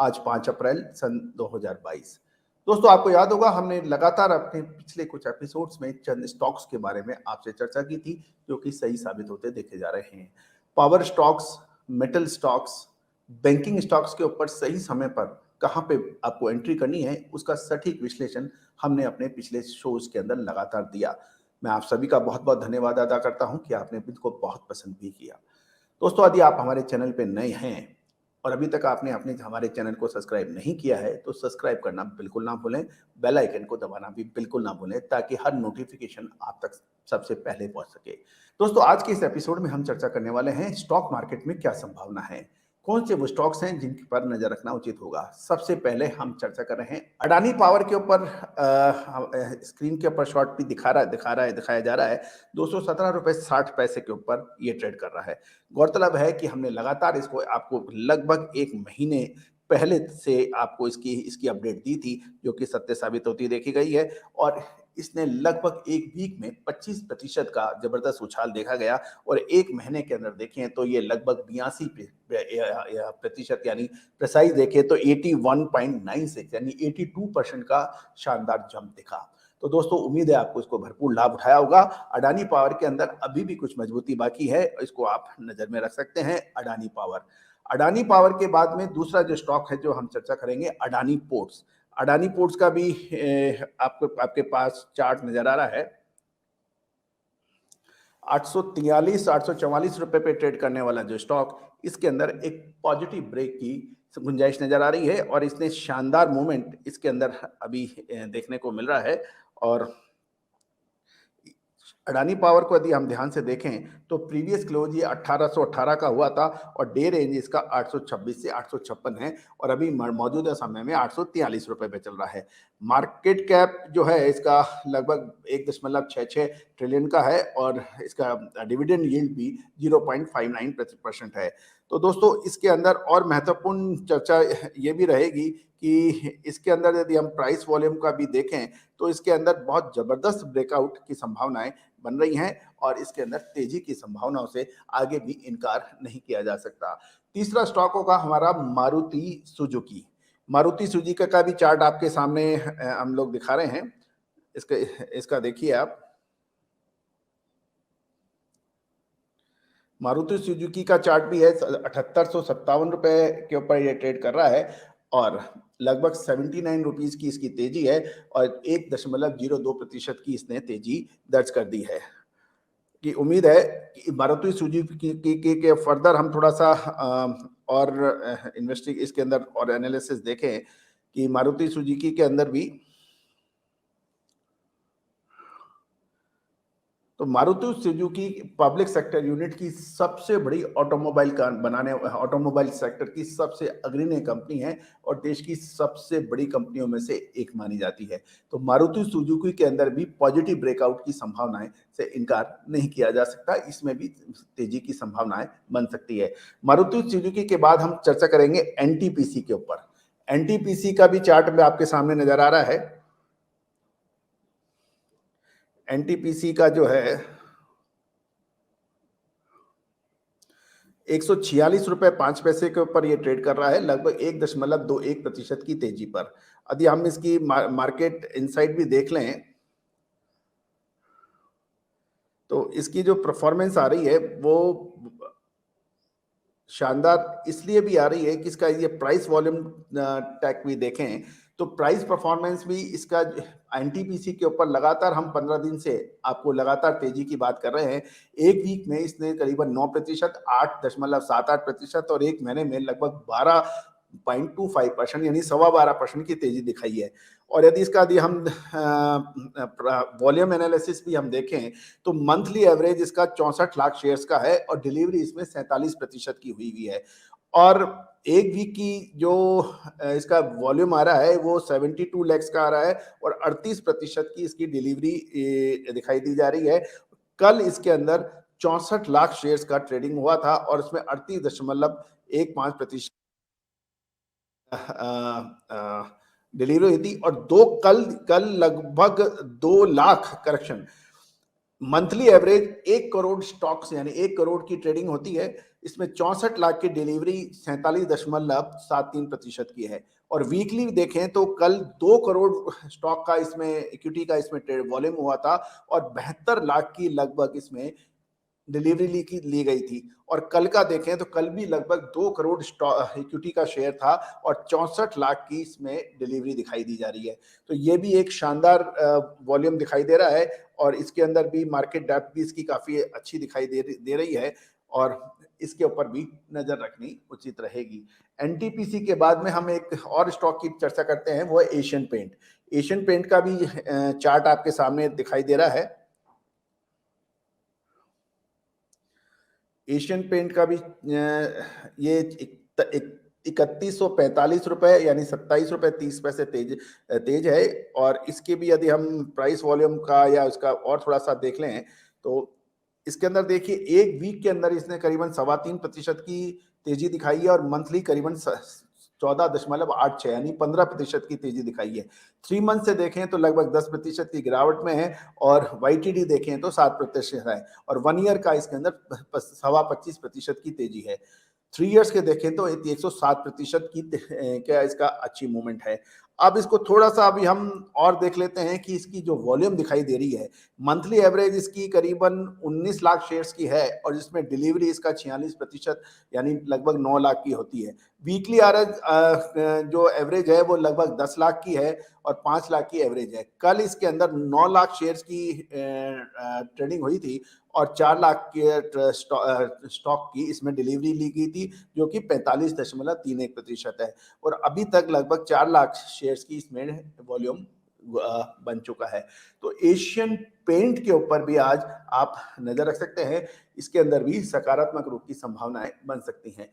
आज 5 अप्रैल सन 2022। दोस्तों, आपको याद होगा हमने लगातार अपने पिछले कुछ एपिसोड्स में चंद स्टॉक्स के बारे में आपसे चर्चा की थी, जो कि सही साबित होते देखे जा रहे हैं। Power stocks, metal stocks, banking stocks के ऊपर सही समय पर कहाँ पे आपको एंट्री करनी है, उसका सटीक विश्लेषण हमने अपने पिछले शोज के अंदर लगातार दिया। मैं आप सभी का बहुत बहुत धन्यवाद अदा करता हूं कि आपने इनको बहुत पसंद भी किया। दोस्तों, यदि आप हमारे चैनल पे नए हैं और अभी तक आपने अपने हमारे चैनल को सब्सक्राइब नहीं किया है, तो सब्सक्राइब करना बिल्कुल ना भूलें, बेल आइकन को दबाना भी बिल्कुल ना भूलें, ताकि हर नोटिफिकेशन आप तक सबसे पहले पहुंच सके। दोस्तों, आज के इस एपिसोड में हम चर्चा करने वाले हैं स्टॉक मार्केट में क्या संभावना है, कौन से वो स्टॉक्स हैं जिन पर नजर रखना उचित होगा। सबसे पहले हम चर्चा कर रहे हैं अडानी पावर के ऊपर। स्क्रीन के ऊपर शॉर्ट भी दिखाया जा रहा है। 217 रुपए 60 पैसे के ऊपर ये ट्रेड कर रहा है। गौरतलब है कि हमने लगातार इसको आपको लगभग 1 महीने पहले से आपको इसकी इसकी अपडेट दी थी, जो कि सत्य साबित होती देखी गई है। और इसने लगभग 1 वीक में 25% का जबरदस्त उछाल देखा गया, और 1 महीने के अंदर देखें तो ये लगभग 82% यानी प्रिसाइज देखें तो 81.96 यानी 82% का शानदार जंप दिखा। तो दोस्तों, उम्मीद है आपको इसको भरपूर लाभ उठाया होगा। अडानी पावर के अंदर अभी भी कुछ मजबूती बाकी है, इसको आप नजर में रख सकते हैं। अडानी पावर, अडानी पावर के बाद में दूसरा जो स्टॉक है जो हम चर्चा करेंगे, अडानी पोर्ट्स। अडानी पोर्ट्स का भी आपको आपके पास चार्ट नजर आ रहा है। 843-844 रुपए पे ट्रेड करने वाला जो स्टॉक, इसके अंदर एक पॉजिटिव ब्रेक की गुंजाइश नजर आ रही है, और इसने शानदार मूवमेंट इसके अंदर अभी देखने को मिल रहा है। और अडानी पावर को यदि हम ध्यान से देखें तो प्रीवियस क्लोज ये 1818 का हुआ था, और डे रेंज इसका 826 से 856 है, और अभी मौजूदा समय में 843 रुपए पे चल रहा है। मार्केट कैप जो है इसका लगभग 1.66 ट्रिलियन का है, और इसका डिविडेंड यील्ड भी 0.59% है। तो दोस्तों, इसके अंदर और महत्वपूर्ण चर्चा ये भी रहेगी कि इसके अंदर यदि हम प्राइस वॉल्यूम का भी देखें तो इसके अंदर बहुत जबरदस्त ब्रेकआउट की संभावनाएं बन रही हैं, और इसके अंदर तेजी की संभावनाओं से आगे भी इनकार नहीं किया जा सकता। तीसरा स्टॉक होगा हमारा मारुति सुजुकी। मारुति सुजुकी का भी चार्ट आपके सामने हम लोग दिखा रहे हैं। इसका इसका देखिए आप। मारुति सुजुकी का चार्ट भी है, 7857 रुपए के ऊपर ये ट्रेड कर रहा है, और लगभग 79 रुपीज की इसकी तेजी है, और 1.02% की इसने तेजी दर्ज कर दी है। की उम्मीद है कि मारुति सुजुकी के फर्दर हम थोड़ा सा और इन्वेस्टिंग इसके अंदर और एनालिसिस देखें कि मारुति सुजुकी के अंदर भी, तो Maruti Suzuki public sector unit की सबसे बड़ी ऑटोमोबाइल सेक्टर की सबसे अग्रणी कंपनी है, और देश की सबसे बड़ी कंपनियों में से एक मानी जाती है। तो मारुति सुजुकी के अंदर भी पॉजिटिव ब्रेकआउट की संभावनाएं से इनकार नहीं किया जा सकता, इसमें भी तेजी की संभावनाएं बन सकती है। मारुति सुजुकी के बाद हम चर्चा करेंगे एनटीपीसी के ऊपर। एनटीपीसी का भी चार्ट में आपके सामने नजर आ रहा है। एनटीपीसी का जो है 146 रुपए 5 पैसे के ऊपर ये ट्रेड कर रहा है, लगभग 1.21% की तेजी पर। यदि हम इसकी मार्केट इनसाइट भी देख लें तो इसकी जो परफॉर्मेंस आ रही है वो शानदार इसलिए भी आ रही है कि इसका ये प्राइस वॉल्यूम टैग भी देखें तो प्राइस परफॉर्मेंस भी इसका एनटीपीसी के ऊपर लगातार हम 15 दिन से आपको लगातार तेजी की बात कर रहे हैं। एक वीक में इसने करीबन 9%, 8.78%, और एक महीने में लगभग 12.25% यानी 12.25% की तेजी दिखाई है। और यदि इसका यदि हम वॉल्यूम एनालिसिस भी हम देखें तो मंथली एवरेज इसका 64 लाख शेयर्स का है, और डिलीवरी इसमें 47% की हुई है। और एक वीक की जो इसका वॉल्यूम आ रहा है वो 72 लैक्स का आ रहा है, और 38% की इसकी डिलीवरी दिखाई दी जा रही है। कल इसके अंदर 64 लाख शेयर्स का ट्रेडिंग हुआ था, और इसमें 38.15% डिलीवरी हुई थी, और कल कल लगभग 2 lakh correction monthly average 1 crore stocks यानी 1 करोड़ की ट्रेडिंग होती है। इसमें 64 लाख की डिलीवरी 47.73% की है। और वीकली देखें तो कल 2 करोड़ स्टॉक का इसमें इक्विटी का इसमें वॉल्यूम हुआ था और 72 लाख की लगभग इसमें डिलीवरी ली गई थी। और कल का देखें तो कल भी लगभग 2 करोड़ इक्विटी का शेयर था और 64 लाख की इसमें डिलीवरी दिखाई दी जा रही है। तो ये भी एक शानदार वॉल्यूम दिखाई दे रहा है और इसके अंदर भी मार्केट डेप्थ भी इसकी काफी अच्छी दिखाई दे रही है और इसके ऊपर भी नजर रखनी उचित रहेगी। एनटीपीसी के बाद में हम एक और स्टॉक की चर्चा करते हैं, वो है एशियन पेंट। एशियन पेंट का भी चार्ट आपके सामने दिखाई दे रहा है। एशियन पेंट का भी ये 3145 रुपए यानी 27 रुपए 30 पैसे तेज है। और इसके भी यदि हम प्राइस वॉल्यूम का या उसका और थोड़ा सा देख लें तो इसके अंदर देखिए एक वीक के अंदर इसने करीबन 3.25% की तेजी दिखाई है और मंथली करीबन 14.86 यानी 15% की तेजी दिखाई है। 3 मंथ से देखें तो लगभग 10% की गिरावट में है और वाईटीडी देखें तो 7% है और 1 ईयर का इसके अंदर 25% की तेजी है। 3 इयर्स के देखें तो 107% की क्या इसका अच्छी मूवमेंट है। अब इसको थोड़ा सा अभी हम और देख लेते हैं कि इसकी जो वॉल्यूम दिखाई दे रही है, मंथली एवरेज इसकी करीबन 19 लाख शेयर्स की है और जिसमें डिलीवरी इसका 46% यानी लगभग 9 लाख की होती है। वीकली एवरेज जो एवरेज है वो लगभग 10 लाख की है और 5 लाख की एवरेज है। कल इसके अंदर 9 लाख शेयर्स की ट्रेडिंग हुई थी और 4 लाख के स्टॉक की इसमें डिलीवरी ली गई थी जो कि 45.31% है और अभी तक लगभग 4 लाख शेयर्स की इसमें वॉल्यूम बन चुका है। तो एशियन पेंट के ऊपर भी आज आप नजर रख सकते हैं, इसके अंदर भी सकारात्मक रूप की संभावनाएं बन सकती हैं।